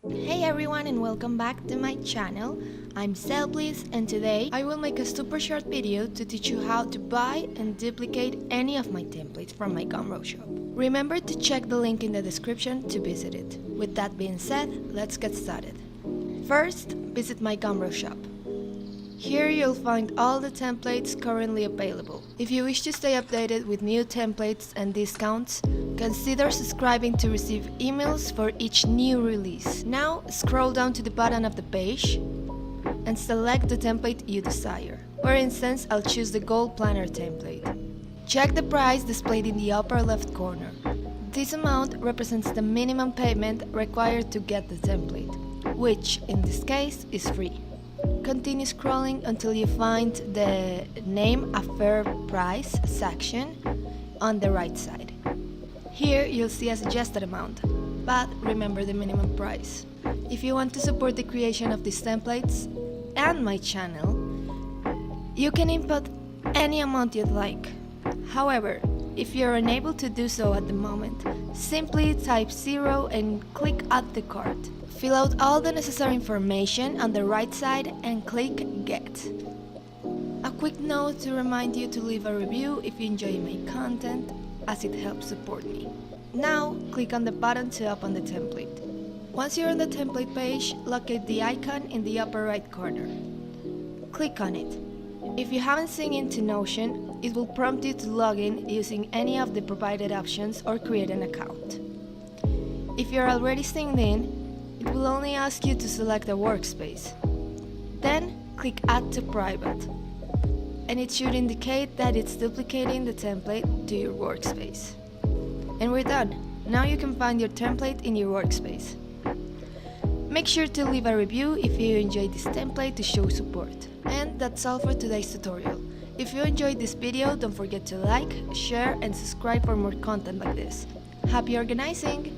Hey everyone and welcome back to my channel. I'm Selbliss and today I will make a super short video to teach you how to buy and duplicate any of my templates from my Gumroad shop. Remember to check the link in the description to visit it. With that being said, let's get started. First, visit my Gumroad shop. Here you'll find all the templates currently available. If you wish to stay updated with new templates and discounts, consider subscribing to receive emails for each new release. Now scroll down to the bottom of the page and select the template you desire. For instance, I'll choose the Gold Planner template. Check the price displayed in the upper left corner. This amount represents the minimum payment required to get the template, which in this case is free. Continue scrolling until you find the Name a Fair Price section on the right side. Here you'll see a suggested amount, but remember the minimum price. If you want to support the creation of these templates and my channel, you can input any amount you'd like. However, if you're unable to do so at the moment, simply type 0 and click Add to Cart. Fill out all the necessary information on the right side and click Get. A quick note to remind you to leave a review if you enjoy my content, as it helps support me. Now, click on the button to open the template. Once you're on the template page, locate the icon in the upper right corner. Click on it. If you haven't signed into Notion, it will prompt you to log in using any of the provided options or create an account. If you're already signed in, it will only ask you to select a workspace. Then click Add to Private, and it should indicate that it's duplicating the template to your workspace. And we're done. Now you can find your template in your workspace. Make sure to leave a review if you enjoyed this template to show support. And that's all for today's tutorial. If you enjoyed this video, don't forget to like, share and subscribe for more content like this. Happy organizing!